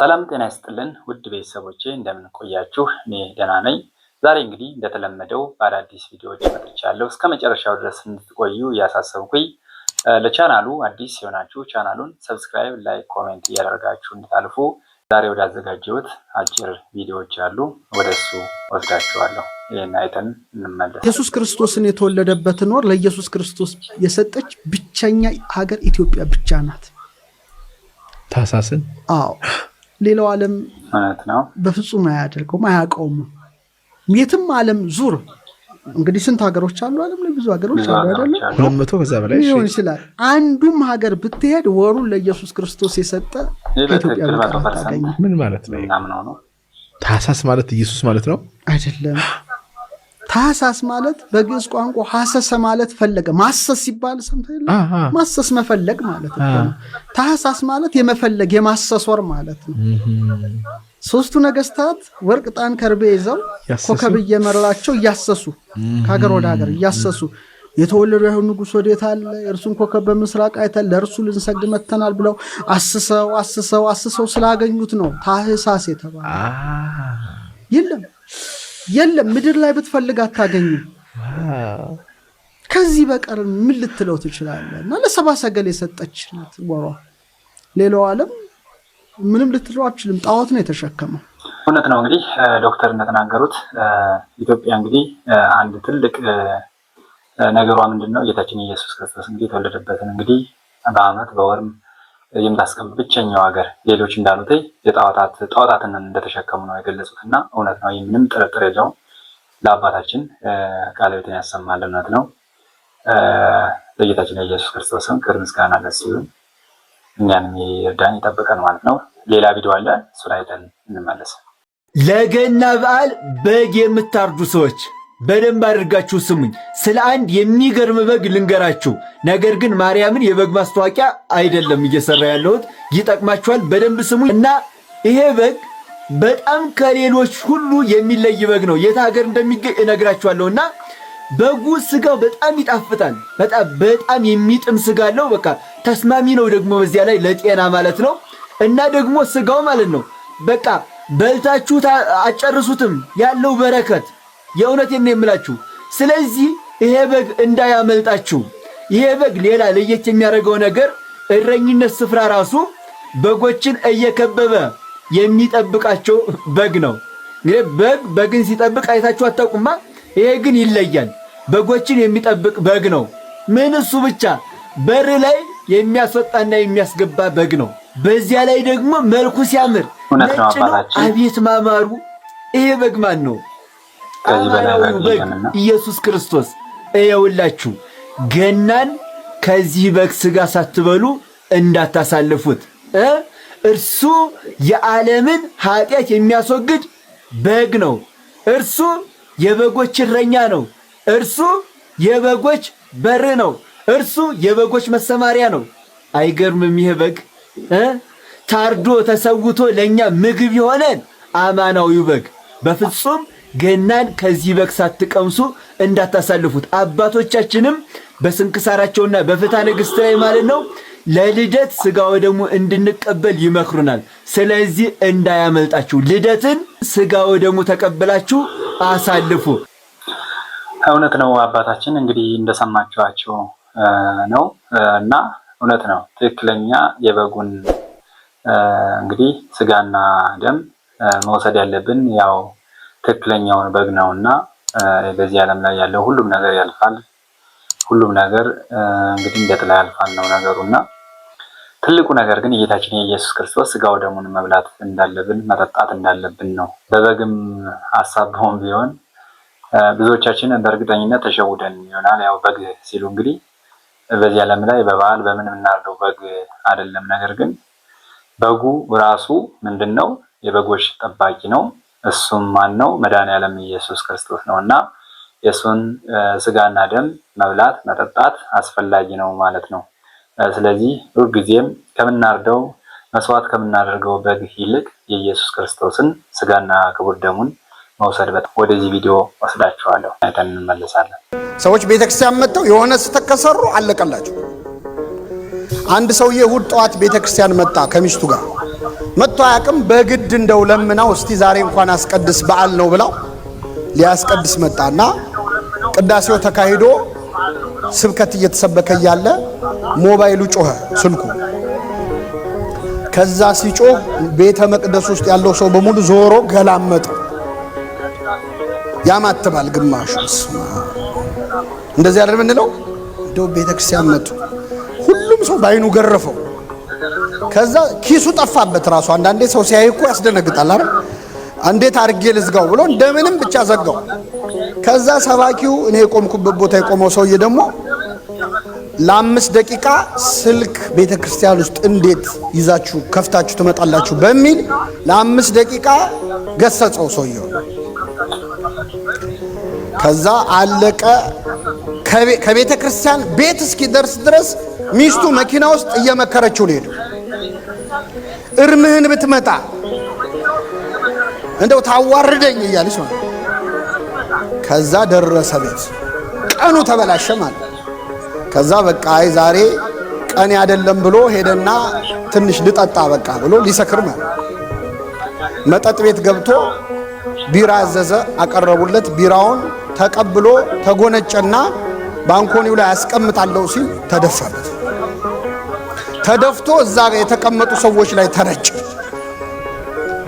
ሰላም ጤና ይስጥልን ውድ ቤተሰቦቼ እንደምን ቆያችሁ? እኔ ደህና ነኝ። ዛሬ እንግዲህ እንደተለመደው በአዳዲስ ቪዲዮዎች መጥቻለሁ። እስከ መጨረሻው ድረስ እንድትቆዩ ያሳሰብኩኝ። ለቻናሉ አዲስ የሆናችሁ ቻናሉን ሰብስክራይብ፣ ላይክ፣ ኮሜንት እያደረጋችሁ እንድታልፉ ዛሬ ወዳዘጋጀሁት አጭር ቪዲዮዎች አሉ። ወደሱ ወስዳችኋለሁ። ይሄን አይተን እንመለስ። ኢየሱስ ክርስቶስን የተወለደበትን ወር ለኢየሱስ ክርስቶስ የሰጠች ብቸኛ ሀገር ኢትዮጵያ ብቻ ናት። ታሳስን ሌላው ዓለም ማለት ነው በፍጹም አያደርገውም አያውቀውም። የትም ዓለም ዙር እንግዲህ ስንት ሀገሮች አሉ? ዓለም ላይ ብዙ ሀገሮች አሉ አይደል? 200 ከዛ በላይ ሊሆን ይችላል። አንዱም ሀገር ብትሄድ ወሩን ለኢየሱስ ክርስቶስ የሰጠ ኢትዮጵያ ታገኝ። ምን ማለት ነው? ታሳስ ማለት ኢየሱስ ማለት ነው አይደለም። ታሳስ ማለት በግዕዝ ቋንቋ ሐሰሰ ማለት ፈለገ። ማሰስ ሲባል ሰምተህ ማሰስ መፈለግ ማለት ነው። ታሳስ ማለት የመፈለግ የማሰስ ወር ማለት ነው። ሶስቱ ነገስታት ወርቅ፣ ዕጣን፣ ከርቤ ይዘው ኮከብ እየመራቸው እያሰሱ ከሀገር ወደ ሀገር እያሰሱ የተወለደው አይሁድ ንጉሥ ወዴት አለ? እርሱን ኮከብ በምስራቅ አይተን ለእርሱ ልንሰግድ መጥተናል ብለው አስሰው ስላገኙት ነው ታህሳስ የተባለ። የለም ምድር ላይ ብትፈልግ አታገኝም። ከዚህ በቀር ምን ልትለው ትችላለህ? እና ለሰባ ሰገል የሰጠች ናት ወሯ። ሌላው ዓለም ምንም ልትለው አትችልም። ጣዖት ነው የተሸከመው። እውነት ነው። እንግዲህ ዶክተር እንደተናገሩት ኢትዮጵያ እንግዲህ አንድ ትልቅ ነገሯ ምንድነው? ጌታችን ኢየሱስ ክርስቶስ እንግዲህ የተወለደበትን እንግዲህ በዓመት በወርም የምታስቀምጥ ብቸኛው ሀገር፣ ሌሎች እንዳሉት ጣዖታትን እንደተሸከሙ ነው የገለጹትና እውነት ነው። ምንም ጥርጥር የለውም። ለአባታችን ቃለ ሕይወትን ያሰማልን። እውነት ነው። ለጌታችን ኢየሱስ ክርስቶስም ክብር ምስጋና ለእሱ ይሁን። እኛንም ይርዳን ይጠብቀን ማለት ነው። ሌላ ቪዲዮ አለ፣ እሱ ላይ አይተን እንመለስ። ለገና በዓል በግ የምታርዱ ሰዎች በደንብ አድርጋችሁ ስሙኝ። ስለ አንድ የሚገርም በግ ልንገራችሁ። ነገር ግን ማርያምን የበግ ማስታወቂያ አይደለም እየሰራ ያለሁት፣ ይጠቅማችኋል። በደንብ ስሙኝ እና ይሄ በግ በጣም ከሌሎች ሁሉ የሚለይ በግ ነው። የት ሀገር እንደሚገኝ እነግራችኋለሁና በጉ ስጋው በጣም ይጣፍጣል። በጣም የሚጥም ስጋ አለው። በቃ ተስማሚ ነው ደግሞ በዚያ ላይ ለጤና ማለት ነው። እና ደግሞ ስጋው ማለት ነው በቃ በልታችሁ አጨርሱትም ያለው በረከት የእውነቴን ነው የምላችሁ። ስለዚህ ይሄ በግ እንዳያመልጣችሁ። ይሄ በግ ሌላ ለየት የሚያደርገው ነገር እረኝነት ስፍራ ራሱ በጎችን እየከበበ የሚጠብቃቸው በግ ነው። እንግዲህ በግን ሲጠብቅ አይታችሁ አታውቁማ? ይሄ ግን ይለያል። በጎችን የሚጠብቅ በግ ነው። ምን እሱ ብቻ በር ላይ የሚያስወጣና የሚያስገባ በግ ነው። በዚያ ላይ ደግሞ መልኩ ሲያምር ነጭ ነው። አቤት ማማሩ! ይሄ በግ ማን ነው? በግ ኢየሱስ ክርስቶስ። እየውላችሁ ገናን ከዚህ በግ ስጋ ሳትበሉ እንዳታሳልፉት። እርሱ የዓለምን ኃጢአት የሚያስወግድ በግ ነው። እርሱ የበጎች እረኛ ነው። እርሱ የበጎች በር ነው። እርሱ የበጎች መሰማሪያ ነው። አይገርምም? ይሄ በግ ታርዶ ተሰውቶ ለኛ ምግብ የሆነን አማናዊው በግ። በፍጹም ገናን ከዚህ በግ ሳትቀምሱ እንዳታሳልፉት። አባቶቻችንም በስንክሳራቸውና በፍትሐ ነገሥት ላይ ማለት ነው ለልደት ስጋ ወደሙ እንድንቀበል ይመክሩናል። ስለዚህ እንዳያመልጣችሁ፣ ልደትን ስጋ ወደሙ ተቀበላችሁ አሳልፉ። እውነት ነው። አባታችን እንግዲህ እንደሰማችኋቸው ነው እና እውነት ነው። ትክክለኛ የበጉን እንግዲህ ስጋና ደም መውሰድ ያለብን ያው ትክክለኛውን በግ ነውና በዚህ ዓለም ላይ ያለው ሁሉም ነገር ያልፋል። ሁሉም ነገር እንግዲህ እንደጥላ ያልፋል ነው ነገሩና ትልቁ ነገር ግን ጌታችን ኢየሱስ ክርስቶስ ስጋው ደሙን መብላት እንዳለብን መጠጣት እንዳለብን ነው። በበግም ሐሳብም ቢሆን ብዙዎቻችን በእርግጠኝነት ተሸውደን ይሆናል። ያው በግ ሲሉ እንግዲህ በዚህ ዓለም ላይ በበዓል በምን እናርደው በግ አይደለም። ነገር ግን በጉ ራሱ ምንድነው? የበጎች ጠባቂ ነው። እሱም ማን ነው? መድኃኔዓለም ኢየሱስ ክርስቶስ ነውና የሱን ስጋና ደም መብላት መጠጣት አስፈላጊ ነው ማለት ነው። ስለዚህ ሁልጊዜም ከምናርደው መስዋዕት ከምናደርገው በግ ይልቅ የኢየሱስ ክርስቶስን ስጋና ክቡር ደሙን መውሰድ ወደዚህ ቪዲዮ ወስዳችኋለሁ። አይተን እንመለሳለን። ሰዎች ቤተክርስቲያን መጥተው የሆነ ስህተት ከሰሩ አለቀላቸው። አንድ ሰውዬ እሑድ ጠዋት ቤተክርስቲያን መጣ ከሚስቱ ጋር መጥቶ አያውቅም። በግድ እንደው ለምናው እስቲ ዛሬ እንኳን አስቀድስ በዓል ነው ብለው ሊያስቀድስ መጣና ቅዳሴው ተካሂዶ ስብከት እየተሰበከ ያለ ሞባይሉ ጮኸ፣ ስልኩ። ከዛ ሲጮህ ቤተ መቅደስ ውስጥ ያለው ሰው በሙሉ ዞሮ ገላመጠ። ያማትባል ግማሹስ እንደዚህ አይደል ምንለው? እንደው ቤተክርስቲያን መጡ፣ ሁሉም ሰው ባይኑ ገረፈው። ከዛ ኪሱ ጠፋበት ራሱ። አንዳንዴ ሰው ሲያይ እኮ ያስደነግጣል አይደል? እንዴት አድርጌ ልዝጋው ብሎ እንደምንም ብቻ ዘጋው። ከዛ ሰባኪው እኔ የቆምኩበት ቦታ የቆመው ሰውዬ ደግሞ ለ5 ደቂቃ ስልክ ቤተክርስቲያን ውስጥ እንዴት ይዛችሁ ከፍታችሁ ትመጣላችሁ በሚል ለ5 ደቂቃ ገሰጸው ሰውየው። ከዛ አለቀ። ከቤተክርስቲያን ቤት እስኪደርስ ድረስ ሚስቱ መኪና ውስጥ እየመከረችው ሄደ። እርምህን ብትመጣ እንደው ታዋርደኝ እያለች ነው። ከዛ ደረሰ ቤት። ቀኑ ተበላሸ ማለት። ከዛ በቃ አይ ዛሬ ቀን አይደለም ብሎ ሄደና ትንሽ ልጠጣ በቃ ብሎ ሊሰክር ማለት መጠጥ ቤት ገብቶ ቢራ አዘዘ፣ አቀረቡለት። ቢራውን ተቀብሎ ተጎነጨና ባንኮኒው ላይ ያስቀምጣለው ሲል ተደፋበት። ተደፍቶ እዛ የተቀመጡ ሰዎች ላይ ተረጨ።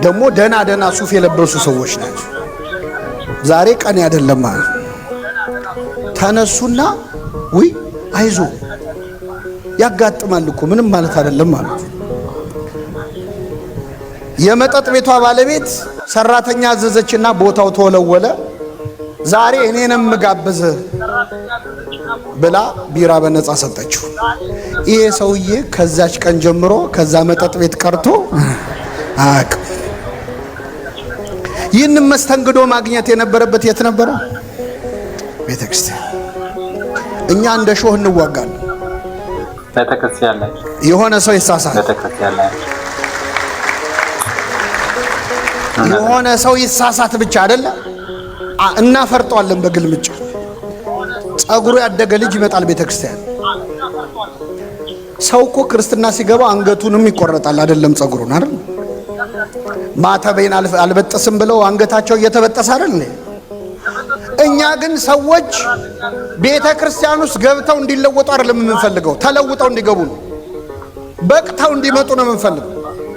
ደግሞ ደና ሱፍ የለበሱ ሰዎች ናቸው። ዛሬ ቀን አይደለም ማለት ተነሱና ወይ አይዞ ያጋጥማል እኮ ምንም ማለት አይደለም ማለት። የመጠጥ ቤቷ ባለቤት ሰራተኛ አዘዘችና ቦታው ተወለወለ። ዛሬ እኔንም ጋብዘ ብላ ቢራ በነፃ ሰጠችው። ይሄ ሰውዬ ከዛች ቀን ጀምሮ ከዛ መጠጥ ቤት ቀርቶ አቅ ይህን መስተንግዶ ማግኘት የነበረበት የት ነበረ? ቤተክርስቲያን። እኛ እንደ ሾህ እንዋጋለን። ቤተክርስቲያን ላይ የሆነ ሰው ይሳሳት፣ ቤተክርስቲያን ላይ የሆነ ሰው ይሳሳት ብቻ አይደለ እናፈርጠዋለን በግልምጫ። ጸጉሩ ያደገ ልጅ ይመጣል ቤተክርስቲያን። ሰው እኮ ክርስትና ሲገባ አንገቱንም ይቆረጣል አይደለም ጸጉሩን አይደል? ማተቤን አልበጠስም ብለው አንገታቸው እየተበጠሰ አይደል? እኛ ግን ሰዎች ቤተክርስቲያን ውስጥ ገብተው እንዲለወጡ አይደለም የምንፈልገው፣ ተለውጠው እንዲገቡ ነው። በቅተው እንዲመጡ ነው የምንፈልገው።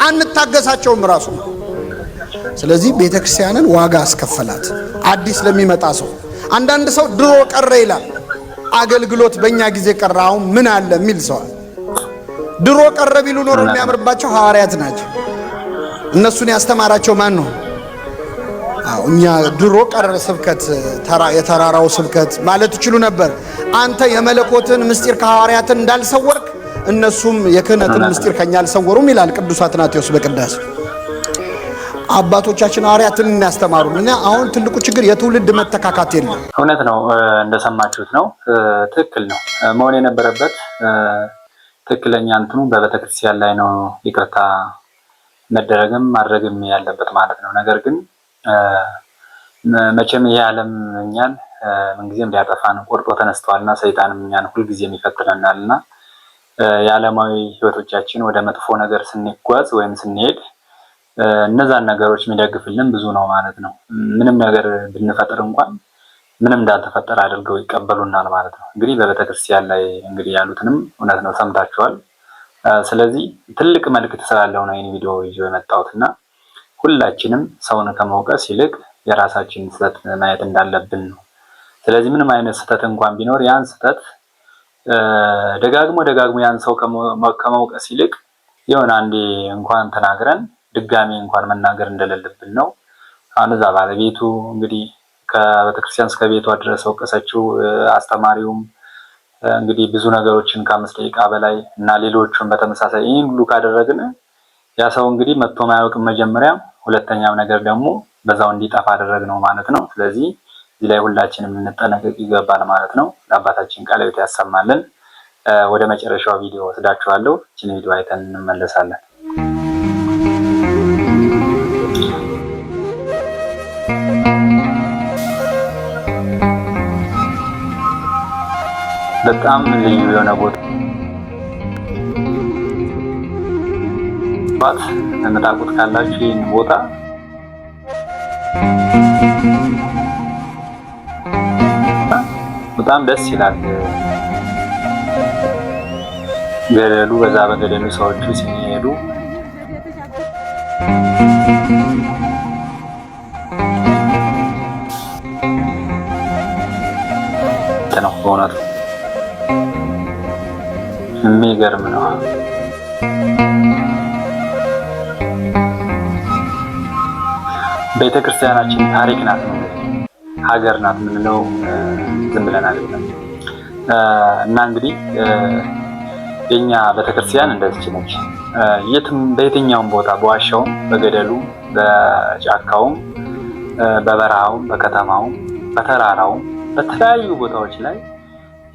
አንታገሳቸውም ራሱ። ስለዚህ ቤተክርስቲያንን ዋጋ አስከፈላት አዲስ ለሚመጣ ሰው። አንዳንድ ሰው ድሮ ቀረ ይላል። አገልግሎት በእኛ ጊዜ ቀረ አሁን ምን አለ የሚል ሰው። ድሮ ቀረ ቢሉ ኖሮ የሚያምርባቸው ሐዋርያት ናቸው። እነሱን ያስተማራቸው ማን ነው? እኛ ድሮ ቀረ ስብከት የተራራው ስብከት ማለት ይችሉ ነበር። አንተ የመለኮትን ምስጢር ከሐዋርያትን እንዳልሰወርክ እነሱም የክህነትን ምስጢር ከኛ አልሰወሩም ይላል ቅዱስ አትናቴዎስ በቅዳሴ። አባቶቻችን ሐዋርያትን እናስተማሩና አሁን ትልቁ ችግር የትውልድ መተካካት የለም። እውነት ነው፣ እንደሰማችሁት ነው። ትክክል ነው መሆን የነበረበት። ትክክለኛ እንትኑ በቤተክርስቲያን ላይ ነው ይቅርታ መደረግም ማድረግም ያለበት ማለት ነው። ነገር ግን መቼም ይሄ ዓለም እኛን ምንጊዜም ሊያጠፋን ቆርጦ ተነስተዋልና ሰይጣንም እኛን ሁልጊዜም ይፈትነናልና የዓለማዊ ህይወቶቻችን ወደ መጥፎ ነገር ስንጓዝ ወይም ስንሄድ እነዛን ነገሮች የሚደግፍልን ብዙ ነው ማለት ነው። ምንም ነገር ብንፈጥር እንኳን ምንም እንዳልተፈጠረ አድርገው ይቀበሉናል ማለት ነው። እንግዲህ በቤተክርስቲያን ላይ እንግዲህ ያሉትንም እውነት ነው ሰምታችኋል። ስለዚህ ትልቅ መልእክት ስላለው ነው ይህን ቪዲዮ ይዤ የመጣሁትና ሁላችንም ሰውን ከመውቀስ ይልቅ የራሳችን ስህተት ማየት እንዳለብን ነው። ስለዚህ ምንም አይነት ስህተት እንኳን ቢኖር ያን ስህተት ደጋግሞ ያን ሰው ከመውቀስ ይልቅ የሆነ አንዴ እንኳን ተናግረን ድጋሚ እንኳን መናገር እንደሌለብን ነው። አሁን እዛ ባለቤቱ እንግዲህ ከቤተክርስቲያን እስከ ቤቷ ድረስ ወቀሰችው። አስተማሪውም እንግዲህ ብዙ ነገሮችን ከ5 ደቂቃ በላይ እና ሌሎቹን በተመሳሳይ ይህን ሁሉ ካደረግን ያ ሰው እንግዲህ መጥቶ ማያውቅም መጀመሪያ፣ ሁለተኛም ነገር ደግሞ በዛው እንዲጠፋ አደረግነው ማለት ነው። ስለዚህ እዚህ ላይ ሁላችንም ልንጠነቀቅ ይገባል ማለት ነው። ለአባታችን ቃለ ሕይወት ያሰማልን። ወደ መጨረሻው ቪዲዮ ወስዳችኋለሁ። እቺን ቪዲዮ አይተን እንመለሳለን። በጣም ልዩ የሆነ ቦታ ባት የምታውቁት ካላችሁ ይህን ቦታ በጣም ደስ ይላል። ገደሉ በዛ በገደሉ ሰዎቹ ሲሄዱ ነው በእውነቱ የሚገርም ነው። ቤተክርስቲያናችን ታሪክ ናት፣ ሀገር ናት የምንለው ዝም ብለን አይደለም። እና እንግዲህ የኛ ቤተክርስቲያን እንደዚህ ነች። የትም በየትኛውም ቦታ በዋሻውም፣ በገደሉም፣ በጫካውም፣ በበረሃውም፣ በከተማውም፣ በተራራውም በተለያዩ ቦታዎች ላይ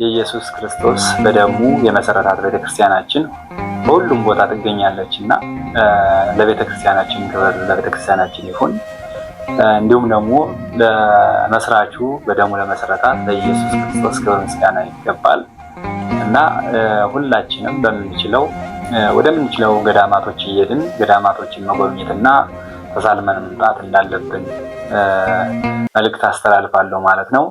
የኢየሱስ ክርስቶስ በደሙ የመሰረታት ቤተክርስቲያናችን በሁሉም ቦታ ትገኛለች እና ለቤተክርስቲያናችን ክብር ለቤተክርስቲያናችን ይሁን። እንዲሁም ደግሞ ለመስራቹ በደሙ ለመሰረታት ለኢየሱስ ክርስቶስ ክብር ምስጋና ይገባል እና ሁላችንም በምንችለው ወደምንችለው ገዳማቶች እየሄድን ገዳማቶችን መጎብኘትና ተሳልመን መምጣት እንዳለብን መልእክት አስተላልፋለሁ ማለት ነው።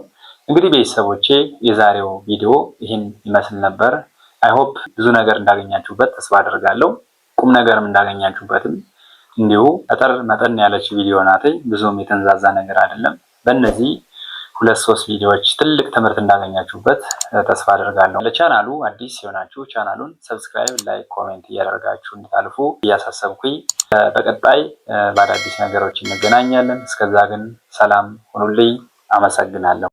እንግዲህ ቤተሰቦቼ የዛሬው ቪዲዮ ይህን ይመስል ነበር። አይሆፕ ብዙ ነገር እንዳገኛችሁበት ተስፋ አደርጋለሁ። ቁም ነገርም እንዳገኛችሁበትም እንዲሁ አጠር መጠን ያለች ቪዲዮ ናት። ብዙም የተንዛዛ ነገር አይደለም። በእነዚህ 2-3 ቪዲዮዎች ትልቅ ትምህርት እንዳገኛችሁበት ተስፋ አደርጋለሁ። ለቻናሉ አዲስ የሆናችሁ ቻናሉን ሰብስክራይብ፣ ላይክ፣ ኮሜንት እያደረጋችሁ እንድታልፉ እያሳሰብኩኝ በቀጣይ በአዳዲስ ነገሮች እንገናኛለን። እስከዛ ግን ሰላም ሁኑልኝ። አመሰግናለሁ።